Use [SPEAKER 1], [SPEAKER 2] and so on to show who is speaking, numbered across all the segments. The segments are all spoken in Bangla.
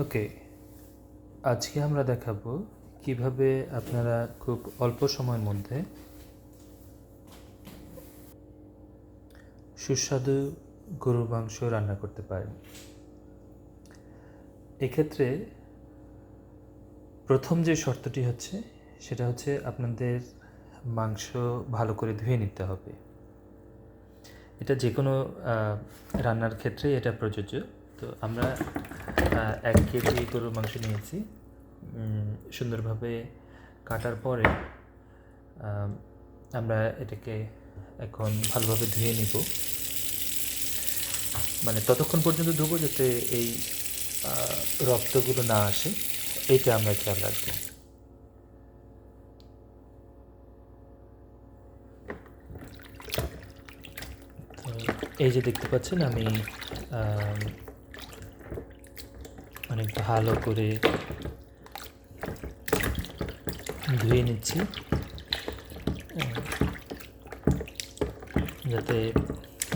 [SPEAKER 1] ওকে, আজকে আমরা দেখাবো কিভাবে আপনারা খুব অল্প সময়ের মধ্যে সুস্বাদু গরুর মাংস রান্না করতে পারেন। এক্ষেত্রে প্রথম যে শর্তটি হচ্ছে সেটা হচ্ছে আপনাদের মাংস ভালো করে ধুয়ে নিতে হবে। এটা যে কোনো রান্নার ক্ষেত্রে এটা প্রযোজ্য। তো আমরা 1 কেজি গরুর মাংস নিয়েছি। সুন্দরভাবে কাটার পরে আমরা এটাকে এখন ভালোভাবে ধুয়ে নিব, মানে ততক্ষণ পর্যন্ত ধুবো যাতে এই রক্তগুলো না আসে, এইটা আমরা খেয়াল রাখবো। এই যে দেখতে পাচ্ছেন আমি অনেক ভালো করে ধুয়ে নিচ্ছি যাতে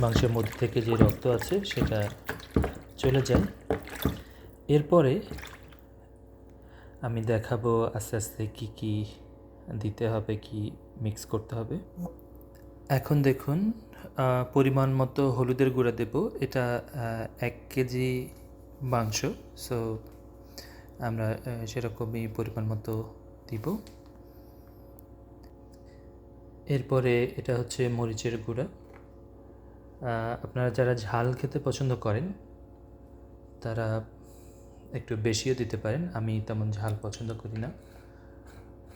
[SPEAKER 1] মাংসের মধ্যে থেকে যে রক্ত আছে সেটা চলে যায়। এরপরে আমি দেখাবো আস্তে আস্তে কি কি দিতে হবে, কি মিক্স করতে হবে। এখন দেখুন, পরিমাণ মতো হলুদের গুঁড়া দেব। এটা 1 কেজি মাংস, সো আমরা সেরকমই পরিমাণ মতো দিব। এরপরে এটা হচ্ছে মরিচের গুঁড়া। আপনারা যারা ঝাল খেতে পছন্দ করেন তারা একটু বেশিও দিতে পারেন। আমি তেমন ঝাল পছন্দ করি না,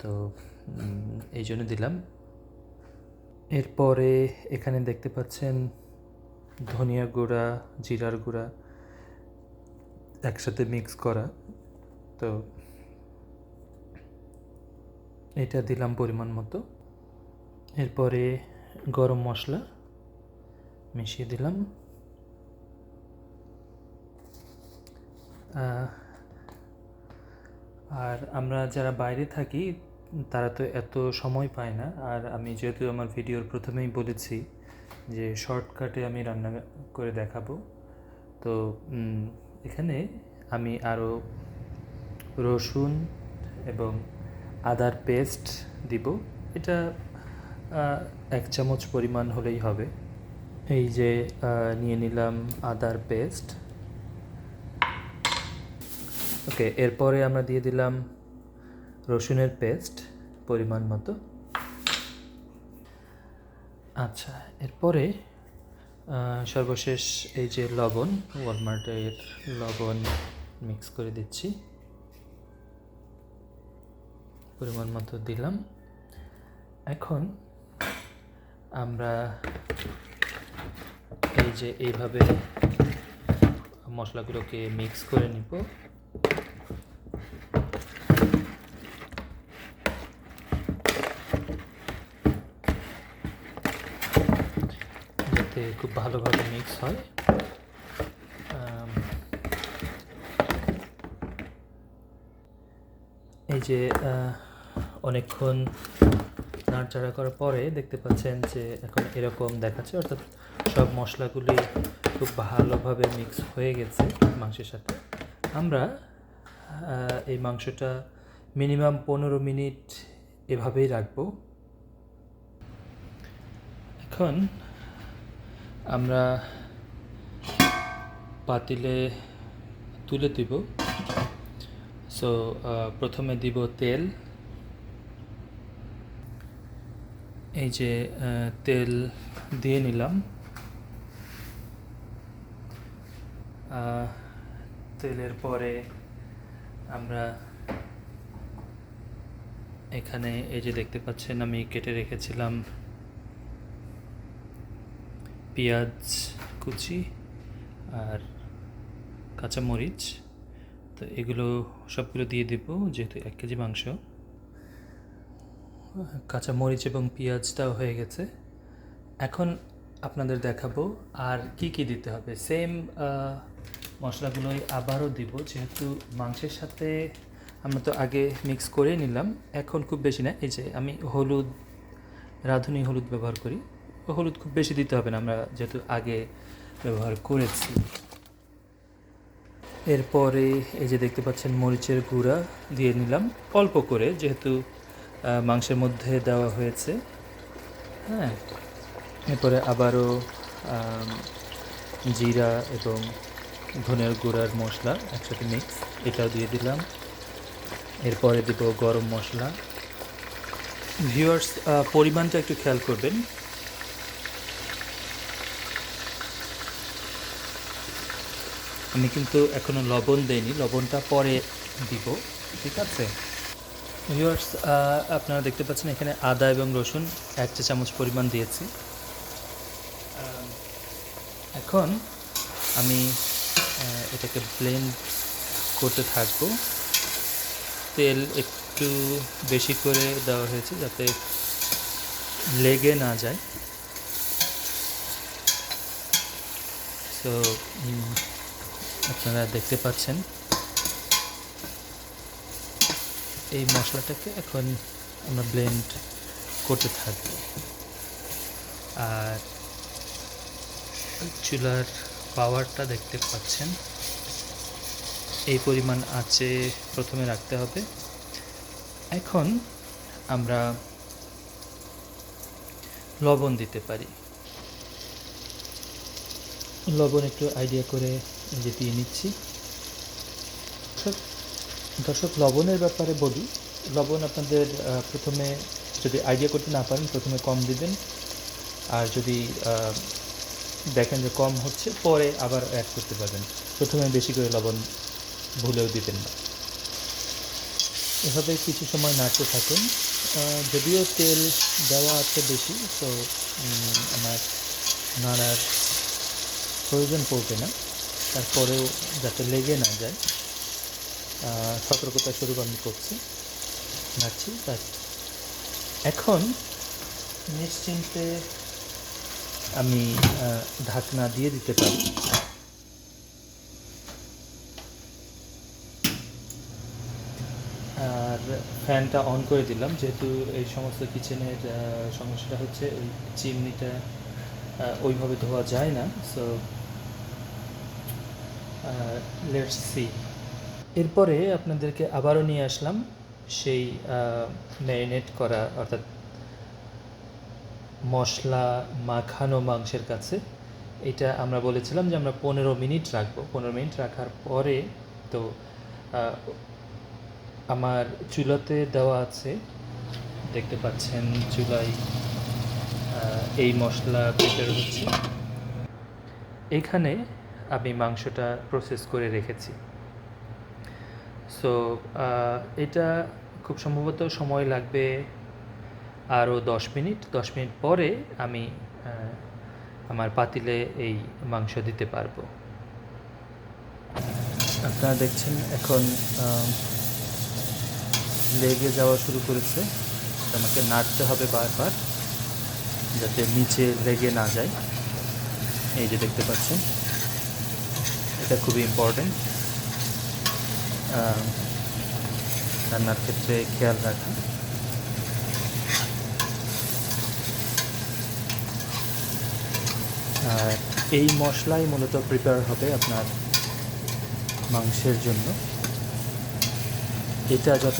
[SPEAKER 1] তো এই জন্য দিলাম। এরপরে এখানে দেখতে পাচ্ছেন ধনিয়া গুঁড়া, জিরার গুঁড়া একসাথে মিক্স করা, তো এটা দিলাম পরিমাণ মতো। এরপরে গরম মশলা মিশিয়ে দিলাম। আর আমরা যারা বাইরে থাকি তারা তো এত সময় পায় না। আর আমি যেহেতু আমার ভিডিওর প্রথমেই বলেছি যে শর্টকাটে আমি রান্না করে দেখাবো, তো এখানে আমি আরও রসুন এবং আদার পেস্ট দিব। এটা 1 চামচ পরিমাণ হলেই হবে। এই যে নিয়ে নিলাম আদার পেস্ট। ওকে, এরপরে আমরা দিয়ে দিলাম রসুনের পেস্ট পরিমাণ মতো। আচ্ছা, এরপরে সর্বশেষ এই যে লবণ, ওয়ালমার্টের লবণ মিক্স করে দিচ্ছি, পরিমাণ মতো দিলাম। এখন আমরা এই যে এইভাবে মশলাগুলোকে মিক্স করে নিব। যাতে খুব ভালোভাবে মিক্স হয়। এই যে অনেকক্ষণ নাড়াচাড়া করার পরে দেখতে পাচ্ছেন যে এখন এরকম দেখাচ্ছে, অর্থাৎ সব মশলাগুলি খুব ভালোভাবে মিক্স হয়ে গেছে মাংসের সাথে। আমরা এই মাংসটা মিনিমাম 15 মিনিট এভাবেই রাখবো। এখন আমরা পাতিলে তুলে দিব। সো প্রথমে দিব তেল। এই যে তেল দিয়ে নিলাম। তেলের পরে আমরা এখানে এই যে দেখতে পাচ্ছেন আমি কেটে রেখেছিলাম পেঁয়াজ কুচি আর কাঁচামরিচ, তো এগুলো সবগুলো দিয়ে দেব যেহেতু 1 কেজি মাংস। কাঁচামরিচ এবং পেঁয়াজটাও হয়ে গেছে। এখন আপনাদের দেখাবো আর কি কি দিতে হবে। সেম মশলাগুলোই আবারও দিব, যেহেতু মাংসের সাথে আমরা তো আগে মিক্স করে নিলাম। এখন খুব বেশি না, এই যে আমি হলুদ, রাঁধুনি হলুদ ব্যবহার করি। হলুদ খুব বেশি দিতে হবে না, আমরা যেহেতু আগে ব্যবহার করেছি। এরপরে এই যে দেখতে পাচ্ছেন মরিচের গুঁড়া দিয়ে নিলাম অল্প করে, যেহেতু মাংসের মধ্যে দেওয়া হয়েছে। হ্যাঁ, এরপরে আবারও জিরা এবং ধনের গুঁড়ার মশলা একসাথে মিক্স, এটাও দিয়ে দিলাম। এরপরে দেব গরম মশলা। ভিউয়ার্স, পরিমাণটা একটু খেয়াল করবেন। আমি কিন্তু এখনও লবণ দেইনি, লবণটা পরে দিব, ঠিক আছে? ভিউয়ার্স, আপনারা দেখতে পাচ্ছেন এখানে আদা এবং রসুন 1 চা চামচ পরিমাণ দিয়েছি। এখন আমি এটাকে ব্লেন্ড করতে থাকবো। তেল একটু বেশি করে দেওয়া হয়েছে যাতে লেগে না যায়। সো আপনারা দেখতে পাচ্ছেন এই মশলাটাকে এখন আমরা ব্লেন্ড করতে থাকবো। আর চুলার পাওয়ারটা দেখতে পাচ্ছেন, এই পরিমাণ আঁচে প্রথমে রাখতে হবে। এখন আমরা লবণ দিতে পারি। লবণ একটু আইডিয়া করে যে দিয়ে নিচ্ছি। দর্শক, লবণের ব্যাপারে বলি, লবণ আপনাদের প্রথমে যদি আইডিয়া করতে না পারেন প্রথমে কম দিবেন, আর যদি দেখেন যে কম হচ্ছে পরে আবার অ্যাড করতে পারবেন। প্রথমে বেশি করে লবণ ভুলেও দিবেন না। এভাবে কিছু সময় নাড়তে থাকুন। যদিও তেল দেওয়া আছে বেশি, তো আমার নাড়ার প্রয়োজন পড়বে না। তারপরেও যাতে লেগে না যায় সতর্কতা স্বরূপ আমি করছি, নাড়ছি। বাস, এখন নিশ্চিন্তে আমি ঢাকনা দিয়ে দিতে পারি। আর ফ্যানটা অন করে দিলাম, যেহেতু এই সমস্ত কিচেনের সমস্যাটা হচ্ছে ওই চিমনিটা ওইভাবে ধোয়া যায় না। So let's see. এরপরে আপনাদেরকে আবারও নিয়ে আসলাম সেই ম্যারিনেট করা অর্থাৎ মশলা মাখানো মাংসের কাছে। এটা আমরা বলেছিলাম যে আমরা 15 মিনিট রাখবো। 15 মিনিট রাখার পরে তো আমার চুলাতে দেওয়া আছে, দেখতে পাচ্ছেন চুলায় এই মশলা প্রিপেয়ার হচ্ছে। এখানে আমি মাংসটা প্রসেস করে রেখেছি। সো এটা খুব সম্ভবত সময় লাগবে আরও 10 মিনিট। 10 মিনিট পরে আমি আমার পাতিলে এই মাংস দিতে পারবো। আপনারা দেখছেন এখন লেগে যাওয়া শুরু করেছে। আমাকে নাড়তে হবে বারবার যাতে নিচে লেগে না যায়। এই যে দেখতে পাচ্ছেন, এটা খুবই ইম্পর্টেন্ট রান্নার ক্ষেত্রে খেয়াল রাখা। আর এই মশলাই মূলত প্রিপেয়ার হবে আপনার মাংসের জন্য। এটা যত